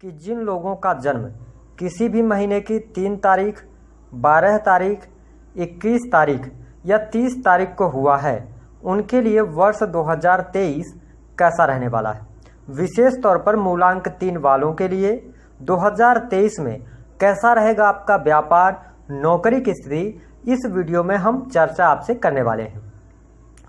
कि जिन लोगों का जन्म किसी भी महीने की 3 तारीख, 12 तारीख, 21 तारीख या 30 तारीख को हुआ है, उनके लिए वर्ष 2023 कैसा रहने वाला है। विशेष तौर पर मूलांक 3 वालों के लिए 2023 में कैसा रहेगा आपका व्यापार, नौकरी की स्थिति, इस वीडियो में हम चर्चा आपसे करने वाले हैं।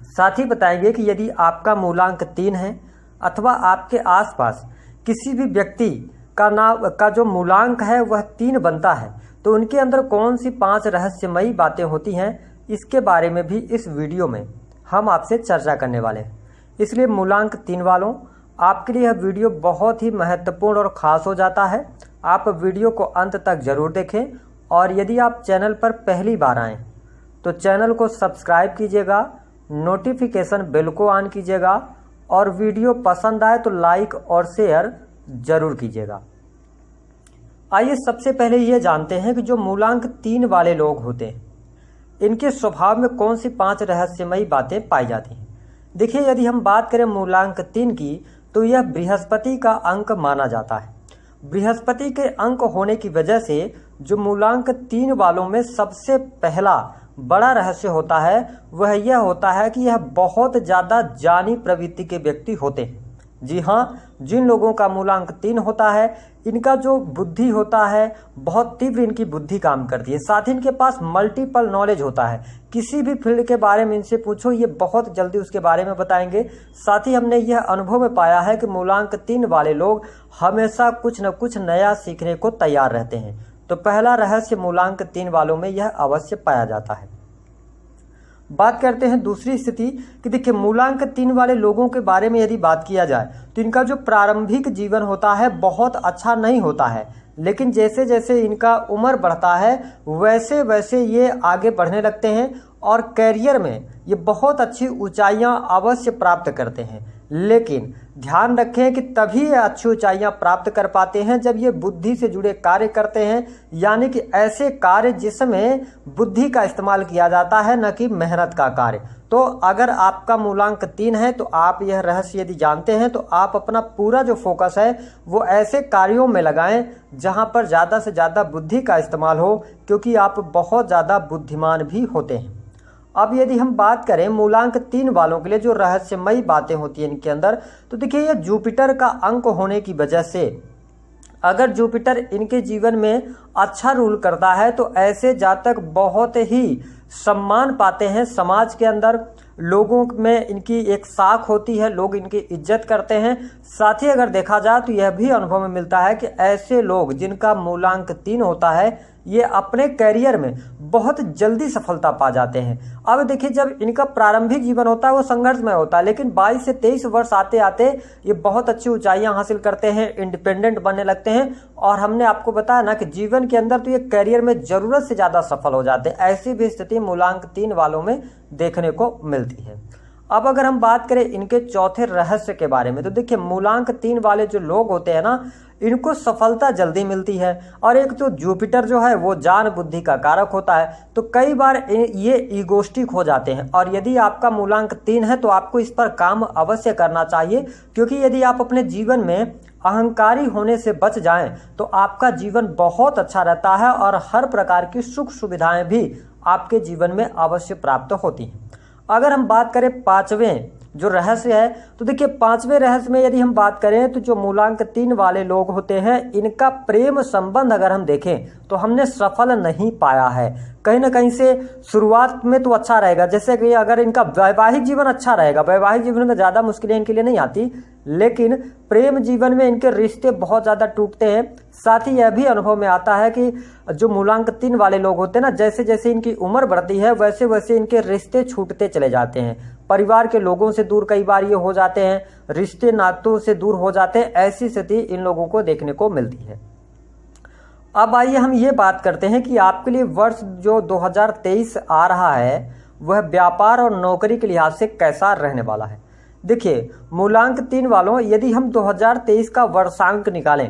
साथ ही बताएंगे कि यदि आपका मूलांक 3 है अथवा आपके आसपास किसी भी व्यक्ति का जो मूलांक है वह 3 बनता है, तो उनके अंदर कौन सी 5 रहस्यमयी बातें होती हैं, इसके बारे में भी इस वीडियो में हम आपसे चर्चा करने वाले हैं। इसलिए मूलांक 3 वालों, आपके लिए यह वीडियो बहुत ही महत्वपूर्ण और ख़ास हो जाता है। आप वीडियो को अंत तक ज़रूर देखें और यदि आप चैनल पर पहली बार आएँ तो चैनल को सब्सक्राइब कीजिएगा, नोटिफिकेशन बेल को ऑन कीजिएगा और वीडियो पसंद आए तो लाइक और शेयर ज़रूर कीजिएगा। आइए सबसे पहले ये जानते हैं कि जो मूलांक 3 वाले लोग होते हैं, इनके स्वभाव में कौन सी 5 रहस्यमयी बातें पाई जाती हैं। देखिए, यदि हम बात करें मूलांक 3 की, तो यह बृहस्पति का अंक माना जाता है। बृहस्पति के अंक होने की वजह से जो मूलांक 3 वालों में सबसे पहला बड़ा रहस्य होता है वह यह होता है कि यह बहुत ज़्यादा जानी प्रवृत्ति के व्यक्ति होते हैं। जी हाँ, जिन लोगों का मूलांक 3 होता है, इनका जो बुद्धि होता है बहुत तीव्र इनकी बुद्धि काम करती है। साथ ही इनके पास मल्टीपल नॉलेज होता है। किसी भी फील्ड के बारे में इनसे पूछो, ये बहुत जल्दी उसके बारे में बताएंगे। साथ ही हमने यह अनुभव में पाया है कि मूलांक 3 वाले लोग हमेशा कुछ न कुछ नया सीखने को तैयार रहते हैं। तो पहला रहस्य मूलांक 3 वालों में यह अवश्य पाया जाता है। बात करते हैं दूसरी स्थिति कि देखिए, मूलांक 3 वाले लोगों के बारे में यदि बात किया जाए तो इनका जो प्रारंभिक जीवन होता है बहुत अच्छा नहीं होता है, लेकिन जैसे जैसे इनका उम्र बढ़ता है वैसे वैसे ये आगे बढ़ने लगते हैं और करियर में ये बहुत अच्छी ऊंचाइयां अवश्य प्राप्त करते हैं। लेकिन ध्यान रखें कि तभी ये अच्छी ऊंचाइयां प्राप्त कर पाते हैं जब ये बुद्धि से जुड़े कार्य करते हैं, यानी कि ऐसे कार्य जिसमें बुद्धि का इस्तेमाल किया जाता है, न कि मेहनत का कार्य। तो अगर आपका मूलांक 3 है तो आप यह रहस्य यदि जानते हैं तो आप अपना पूरा जो फोकस है वो ऐसे कार्यों में लगाएं जहां पर ज़्यादा से ज़्यादा बुद्धि का इस्तेमाल हो, क्योंकि आप बहुत ज़्यादा बुद्धिमान भी होते हैं। अब यदि हम बात करें मूलांक 3 वालों के लिए जो रहस्यमयी बातें होती हैं इनके अंदर, तो देखिए, यह जुपिटर का अंक होने की वजह से अगर जुपिटर इनके जीवन में अच्छा रूल करता है तो ऐसे जातक बहुत ही सम्मान पाते हैं समाज के अंदर। लोगों में इनकी एक साख होती है, लोग इनकी इज्जत करते हैं। साथ ही अगर देखा जाए तो यह भी अनुभव में मिलता है कि ऐसे लोग जिनका मूलांक 3 होता है ये अपने करियर में बहुत जल्दी सफलता पा जाते हैं। अब देखिए, जब इनका प्रारंभिक जीवन होता है वो संघर्षमय होता है, लेकिन 22 से 23 वर्ष आते आते ये बहुत अच्छी ऊंचाइयां हासिल करते हैं, इंडिपेंडेंट बनने लगते हैं। और हमने आपको बताया ना कि जीवन के अंदर तो ये करियर में ज़रूरत से ज़्यादा सफल हो जाते हैं। ऐसी भी स्थिति मूलांक 3 वालों में देखने को मिलती है। अब अगर हम बात करें इनके चौथे रहस्य के बारे में, तो देखिए, मूलांक 3 वाले जो लोग होते हैं ना, इनको सफलता जल्दी मिलती है। और एक तो जुपिटर जो है वो जान बुद्धि का कारक होता है, तो कई बार ये ईगोस्टिक हो जाते हैं। और यदि आपका मूलांक 3 है तो आपको इस पर काम अवश्य करना चाहिए, क्योंकि यदि आप अपने जीवन में अहंकारी होने से बच जाएं तो आपका जीवन बहुत अच्छा रहता है और हर प्रकार की सुख सुविधाएं भी आपके जीवन में अवश्य प्राप्त होती हैं। अगर हम बात करें 5वें जो रहस्य है, तो देखिए, 5वें रहस्य में यदि हम बात करें तो जो मूलांक 3 वाले लोग होते हैं इनका प्रेम संबंध अगर हम देखें तो हमने सफल नहीं पाया है। कहीं ना कहीं से शुरुआत में तो अच्छा रहेगा, जैसे कि अगर इनका वैवाहिक जीवन अच्छा रहेगा, वैवाहिक जीवन में ज़्यादा मुश्किलें इनके लिए नहीं आती, लेकिन प्रेम जीवन में इनके रिश्ते बहुत ज़्यादा टूटते हैं। साथ ही यह भी अनुभव में आता है कि जो मूलांक 3 वाले लोग होते हैं ना, जैसे जैसे इनकी उम्र बढ़ती है वैसे वैसे इनके रिश्ते छूटते चले जाते हैं। परिवार के लोगों से दूर कई बार ये हो जाते हैं, रिश्ते नातों से दूर हो जाते हैं। ऐसी स्थिति इन लोगों को देखने को मिलती है। अब आइए हम ये बात करते हैं कि आपके लिए वर्ष जो 2023 आ रहा है वह व्यापार और नौकरी के लिहाज से कैसा रहने वाला है। देखिए, मूलांक 3 वालों, यदि हम 2023 का वर्षांक निकालें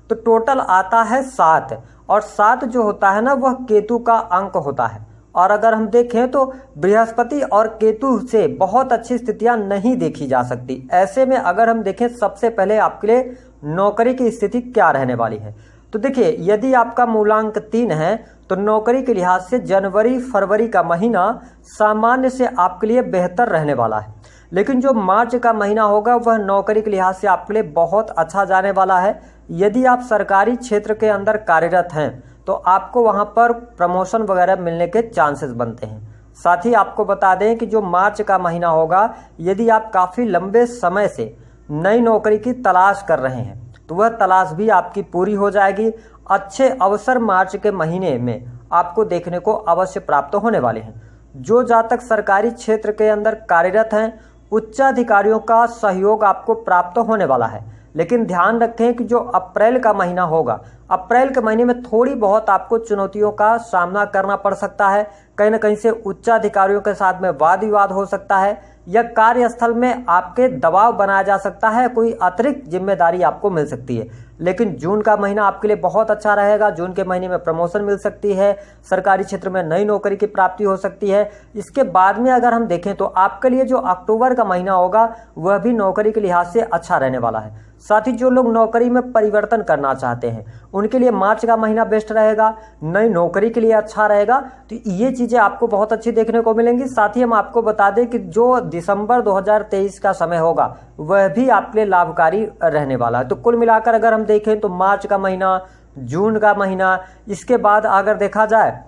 तो टोटल आता है 7, और 7 जो होता है ना वह केतु का अंक होता है। और अगर हम देखें तो बृहस्पति और केतु से बहुत अच्छी स्थितियां नहीं देखी जा सकती। ऐसे में अगर हम देखें सबसे पहले आपके लिए नौकरी की स्थिति क्या रहने वाली है, तो देखिए यदि आपका मूलांक 3 है तो नौकरी के लिहाज से जनवरी फरवरी का महीना सामान्य से आपके लिए बेहतर रहने वाला है, लेकिन जो मार्च का महीना होगा वह नौकरी के लिहाज से आपके लिए बहुत अच्छा जाने वाला है। यदि आप सरकारी क्षेत्र के अंदर कार्यरत हैं तो आपको वहां पर प्रमोशन वगैरह मिलने के चांसेस बनते हैं। साथ ही आपको बता दें कि जो मार्च का महीना होगा, यदि आप काफ़ी लंबे समय से नई नौकरी की तलाश कर रहे हैं तो वह तलाश भी आपकी पूरी हो जाएगी। अच्छे अवसर मार्च के महीने में आपको देखने को अवश्य प्राप्त होने वाले हैं। जो जातक सरकारी क्षेत्र के अंदर कार्यरत हैं, उच्चाधिकारियों का सहयोग आपको प्राप्त होने वाला है, लेकिन ध्यान रखें कि जो अप्रैल का महीना होगा, अप्रैल के महीने में थोड़ी बहुत आपको चुनौतियों का सामना करना पड़ सकता है। कहीं ना कहीं से उच्चाधिकारियों के साथ में वाद विवाद हो सकता है या कार्यस्थल में आपके दबाव बनाया जा सकता है, कोई अतिरिक्त जिम्मेदारी आपको मिल सकती है। लेकिन जून का महीना आपके लिए बहुत अच्छा रहेगा। जून के महीने में प्रमोशन मिल सकती है, सरकारी क्षेत्र में नई नौकरी की प्राप्ति हो सकती है। इसके बाद में अगर हम देखें तो आपके लिए जो अक्टूबर का महीना होगा वह भी नौकरी के लिहाज से अच्छा रहने वाला है। साथ ही जो लोग नौकरी में परिवर्तन करना चाहते हैं उनके लिए मार्च का महीना बेस्ट रहेगा, नई नौकरी के लिए अच्छा रहेगा। तो ये चीज़ें आपको बहुत अच्छी देखने को मिलेंगी। साथ ही हम आपको बता दें कि जो दिसंबर 2023 का समय होगा वह भी आपके लिए लाभकारी रहने वाला है। तो कुल मिलाकर अगर हम देखें तो मार्च का महीना, जून का महीना, इसके बाद अगर देखा जाए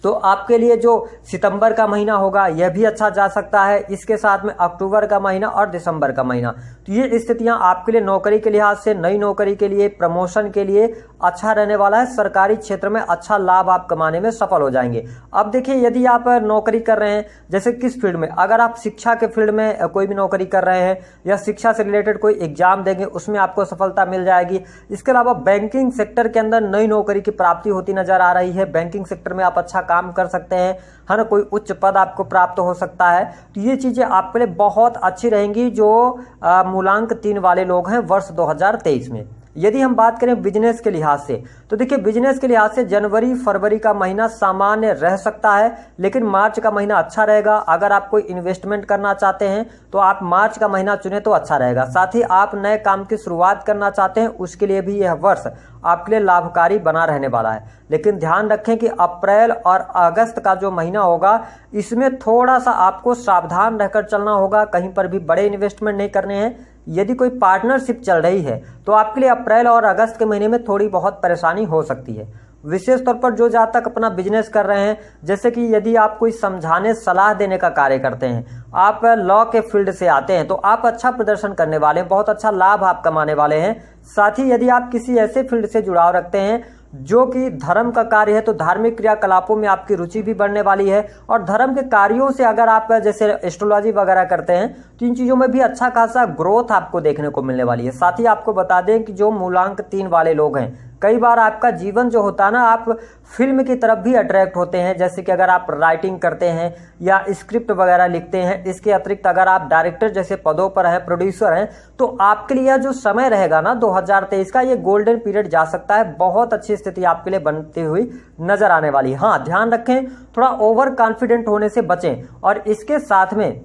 तो आपके लिए जो सितंबर का महीना होगा यह भी अच्छा जा सकता है। इसके साथ में अक्टूबर का महीना और दिसंबर का महीना, तो ये स्थितियां आपके लिए नौकरी के लिहाज से, नई नौकरी के लिए, प्रमोशन के लिए अच्छा रहने वाला है। सरकारी क्षेत्र में अच्छा लाभ आप कमाने में सफल हो जाएंगे। अब देखिए यदि आप नौकरी कर रहे हैं, जैसे किस फील्ड में, अगर आप शिक्षा के फील्ड में कोई भी नौकरी कर रहे हैं या शिक्षा से रिलेटेड कोई एग्जाम देंगे उसमें आपको सफलता मिल जाएगी। इसके अलावा बैंकिंग सेक्टर के अंदर नई नौकरी की प्राप्ति होती नजर आ रही है। बैंकिंग सेक्टर में आप अच्छा काम कर सकते हैं, है ना, कोई उच्च पद आपको प्राप्त हो सकता है। तो ये चीजें आपके लिए बहुत अच्छी रहेंगी जो मूलांक 3 वाले लोग हैं वर्ष 2023 में। यदि हम बात करें बिजनेस के लिहाज से, तो देखिए बिजनेस के लिहाज से जनवरी फरवरी का महीना सामान्य रह सकता है, लेकिन मार्च का महीना अच्छा रहेगा। अगर आप कोई इन्वेस्टमेंट करना चाहते हैं तो आप मार्च का महीना चुने तो अच्छा रहेगा। साथ ही आप नए काम की शुरुआत करना चाहते हैं उसके लिए भी यह वर्ष आपके लिए लाभकारी बना रहने वाला है। लेकिन ध्यान रखें कि अप्रैल और अगस्त का जो महीना होगा इसमें थोड़ा सा आपको सावधान रहकर चलना होगा। कहीं पर भी बड़े इन्वेस्टमेंट नहीं करने हैं। यदि कोई पार्टनरशिप चल रही है तो आपके लिए अप्रैल और अगस्त के महीने में थोड़ी बहुत परेशानी हो सकती है। विशेष तौर पर जो जहाँ तक अपना बिजनेस कर रहे हैं, जैसे कि यदि आप कोई समझाने सलाह देने का कार्य करते हैं, आप लॉ के फील्ड से आते हैं, तो आप अच्छा प्रदर्शन करने वाले हैं, बहुत अच्छा लाभ आप कमाने वाले हैं। साथ ही यदि आप किसी ऐसे फील्ड से जुड़ाव रखते हैं जो कि धर्म का कार्य है तो धार्मिक क्रियाकलापों में आपकी रुचि भी बढ़ने वाली है। और धर्म के कार्यों से अगर आप जैसे एस्ट्रोलॉजी वगैरह करते हैं तो इन चीज़ों में भी अच्छा खासा ग्रोथ आपको देखने को मिलने वाली है। साथ ही आपको बता दें कि जो मूलांक 3 वाले लोग हैं, कई बार आपका जीवन जो होता है ना, आप फिल्म की तरफ भी अट्रैक्ट होते हैं। जैसे कि अगर आप राइटिंग करते हैं या स्क्रिप्ट वगैरह लिखते हैं, इसके अतिरिक्त अगर आप डायरेक्टर जैसे पदों पर हैं, प्रोड्यूसर हैं, तो आपके लिए जो समय रहेगा ना 2023 का, ये गोल्डन पीरियड जा सकता है। बहुत अच्छी स्थिति आपके लिए बनती हुई नजर आने वाली है। हाँ, ध्यान रखें थोड़ा ओवर कॉन्फिडेंट होने से बचें। और इसके साथ में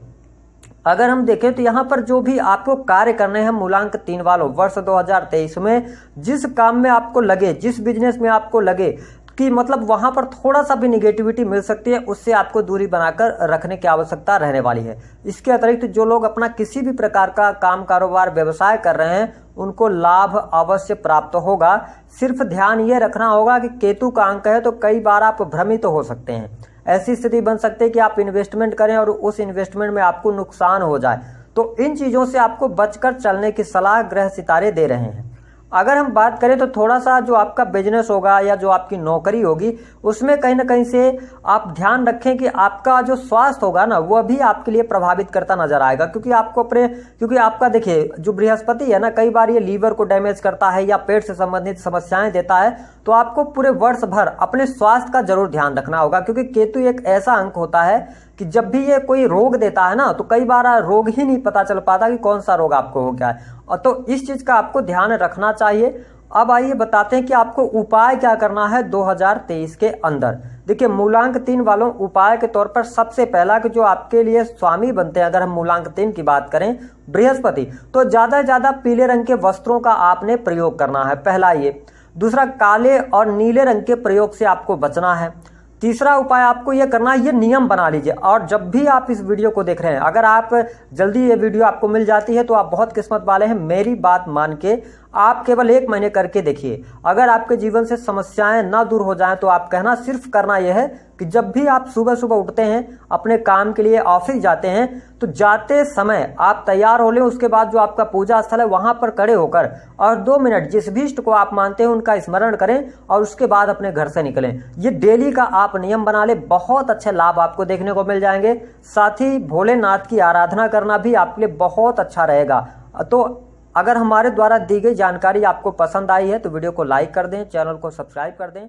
अगर हम देखें तो यहाँ पर जो भी आपको कार्य करने हैं मूलांक 3 वालों वर्ष 2023 में, जिस काम में आपको लगे, जिस बिजनेस में आपको लगे कि मतलब वहां पर थोड़ा सा भी निगेटिविटी मिल सकती है, उससे आपको दूरी बनाकर रखने की आवश्यकता रहने वाली है। इसके अतिरिक्त जो लोग अपना किसी भी प्रकार का काम, कारोबार, व्यवसाय कर रहे हैं उनको लाभ अवश्य प्राप्त होगा। सिर्फ ध्यान ये रखना होगा कि केतु का अंक है तो कई बार आप भ्रमित हो सकते हैं। ऐसी स्थिति बन सकती है कि आप इन्वेस्टमेंट करें और उस इन्वेस्टमेंट में आपको नुकसान हो जाए। तो इन चीज़ों से आपको बचकर चलने की सलाह ग्रह सितारे दे रहे हैं। अगर हम बात करें तो थोड़ा सा जो आपका बिजनेस होगा या जो आपकी नौकरी होगी उसमें कहीं ना कहीं से आप ध्यान रखें कि आपका जो स्वास्थ्य होगा ना वह भी आपके लिए प्रभावित करता नजर आएगा। क्योंकि आपका देखिए जो बृहस्पति है ना, कई बार ये लीवर को डैमेज करता है या पेट से संबंधित समस्याएं देता है। तो आपको पूरे वर्ष भर अपने स्वास्थ्य का जरूर ध्यान रखना होगा, क्योंकि केतु एक ऐसा अंक होता है कि जब भी ये कोई रोग देता है ना तो कई बार रोग ही नहीं पता चल पाता कि कौन सा रोग आपको हो गया है। और तो इस चीज का आपको ध्यान रखना चाहिए। अब आइए बताते हैं कि आपको उपाय क्या करना है 2023 के अंदर। देखिए, मूलांक 3 वालों उपाय के तौर पर सबसे पहला कि जो आपके लिए स्वामी बनते हैं, अगर हम मूलांक 3 की बात करें बृहस्पति, तो ज़्यादा से ज़्यादा पीले रंग के वस्त्रों का आपने प्रयोग करना है, पहला ये। दूसरा, काले और नीले रंग के प्रयोग से आपको बचना है। तीसरा उपाय आपको ये करना है, ये नियम बना लीजिए। और जब भी आप इस वीडियो को देख रहे हैं, अगर आप जल्दी ये वीडियो आपको मिल जाती है तो आप बहुत किस्मत वाले हैं। मेरी बात मान के आप केवल 1 महीने करके देखिए, अगर आपके जीवन से समस्याएं ना दूर हो जाएं तो आप कहना सिर्फ करना यह है कि जब भी आप सुबह सुबह उठते हैं, अपने काम के लिए ऑफिस जाते हैं, तो जाते समय आप तैयार हो लें। उसके बाद जो आपका पूजा स्थल है वहां पर खड़े होकर और 2 मिनट जिस भी इष्ट को आप मानते हैं उनका स्मरण करें और उसके बाद अपने घर से निकलें। ये डेली का आप नियम बना ले, बहुत अच्छे लाभ आपको देखने को मिल जाएंगे। साथ ही भोलेनाथ की आराधना करना भी आपके लिए बहुत अच्छा रहेगा। तो अगर हमारे द्वारा दी गई जानकारी आपको पसंद आई है तो वीडियो को लाइक कर दें, चैनल को सब्सक्राइब कर दें।